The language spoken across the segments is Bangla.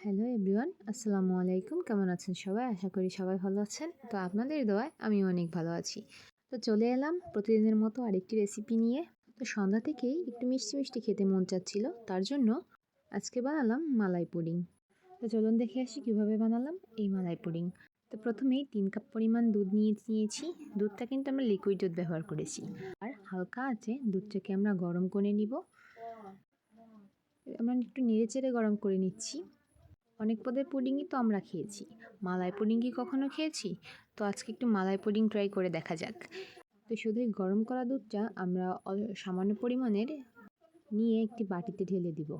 হ্যালো এভরিওয়ান, আসসালামু আলাইকুম। কেমন আছেন সবাই? আশা করি সবাই ভালো আছেন। তো আপনাদের দোয়ায় আমিও অনেক ভালো আছি। তো চলে এলাম প্রতিদিনের মতো আরেকটি রেসিপি নিয়ে। তো সন্ধ্যা থেকেই একটু মিষ্টি মিষ্টি খেতে মন চাচ্ছিল, তার জন্য আজকে বানালাম মালাই পুডিং। তো চলুন দেখে আসি কীভাবে বানালাম এই মালাই পুডিং। তো প্রথমেই 3 কাপ পরিমাণ দুধ নিয়েছি। দুধটা কিন্তু আমরা লিকুইড দুধ ব্যবহার করেছি। আর হালকা আছে দুধটাকে আমরা গরম করে নিব। আমরা একটু নেড়েচেড়ে গরম করে নিচ্ছি। অনেক পদের পুডিংই তো আমরা খেয়েছি, মালাই পুডিং কি কখনো খেয়েছি? তো আজকে একটু মালাই পুডিং ট্রাই করে দেখা যাক। তো শুধু গরম করা দুধটা আমরা সামান্য পরিমাণের নিয়ে একটি বাটিতে ঢেলে দিব।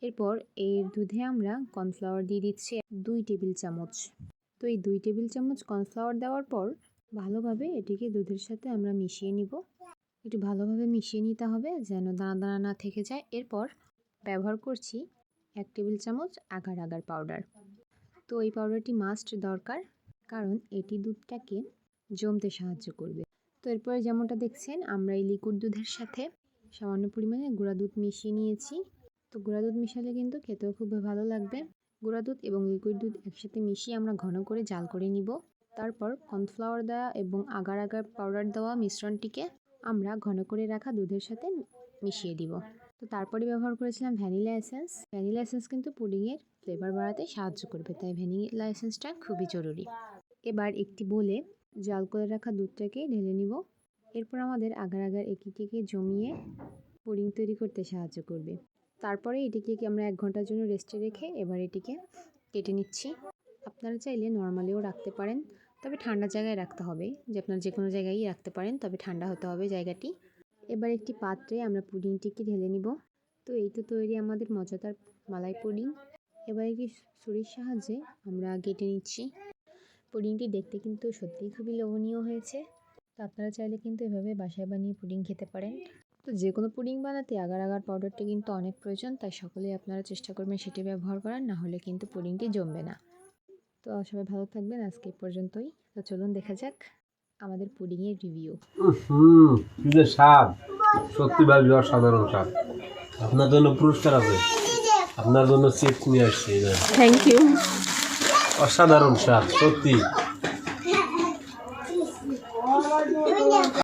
এরপর এর দুধে আমরা কর্নফ্লাওয়ার দিয়ে দিচ্ছি 2 টেবিল চামচ। তো এই 2 টেবিল চামচ কর্নফ্লাওয়ার দেওয়ার পর ভালোভাবে এটিকে দুধের সাথে আমরা মিশিয়ে নিব। একটু ভালোভাবে মিশিয়ে নিতে হবে যেন দানা দানা না থেকে যায়। এরপর ব্যবহার করছি 1 টেবিল চামচ আগার আগার পাউডার। তো এই পাউডারটি মাস্ট দরকার, কারণ এটি দুধটাকে জমতে সাহায্য করবে। তো এরপরে যেমনটা দেখছেন আমরা এই লিকুইড দুধের সাথে সামান্য পরিমাণে গুঁড়া দুধ মিশিয়ে নিয়েছি। তো গুঁড়া দুধ মিশালে কিন্তু খেতেও খুব ভালো লাগবে। গুঁড়া দুধ এবং লিকুইড দুধ একসাথে মিশিয়ে আমরা ঘন করে জাল করে নিব। তারপর কর্নফ্লাওয়ার দেওয়া এবং আগার আগার পাউডার দেওয়া মিশ্রণটিকে আমরা ঘন করে রাখা দুধের সাথে মিশিয়ে দিব। তো তারপরে ব্যবহার করেছিলাম ভ্যানিলা এসেন্স। ভ্যানিলা এসেন্স কিন্তু পুডিংয়ের ফ্লেভার বাড়াতে সাহায্য করবে, তাই ভ্যানিলা এসেন্সটা খুবই জরুরি। এবার একটি বোলে জাল করে রাখা দুধটাকে ঢেলে নিব। এরপর আমাদের আগার আগার এটিকে জমিয়ে পুডিং তৈরি করতে সাহায্য করবে। তারপরে এটিকে আমরা 1 ঘন্টার জন্য রেস্টে রেখে এবার এটিকে কেটে নিচ্ছি। আপনারা চাইলে নর্মালিও রাখতে পারেন, তবে ঠান্ডা জায়গায় রাখতে হবে। যে আপনারা যে কোনো জায়গায়ই রাখতে পারেন, তবে ঠান্ডা হতে হবে জায়গাটি। এবার একটি পাত্রে আমরা পুডিংটিকে ঢেলে নিব। তো এই তো তৈরি আমাদের মজাদার মালাই পুডিং। এবার একটি ছুরির সাহায্যে আমরা কেটে নিচ্ছি। পুডিংটি দেখতে কিন্তু সত্যিই খুবই লোভনীয় হয়েছে। তো আপনারা চাইলে কিন্তু এভাবে বাসায় বানিয়ে পুডিং খেতে পারেন। তো যে কোনো পুডিং বানাতে আগার আগার পাউডারটি কিন্তু অনেক প্রয়োজন, তাই সকলেই আপনারা চেষ্টা করবেন সেটি ব্যবহার করার, না হলে কিন্তু পুডিংটি জমবে না। তো সবাই ভালো থাকবেন, আজকে এই পর্যন্তই। তো চলুন দেখা যাক আমাদের পুডিংয়ের রিভিউ। স্বাদ সত্যি ভাবি অসাধারণ স্বাদ। আপনার জন্য পুরস্কার আছে, আপনার জন্য চিপস নিয়ে আসছি। Thank you. অসাধারণ স্বাদ সত্যি।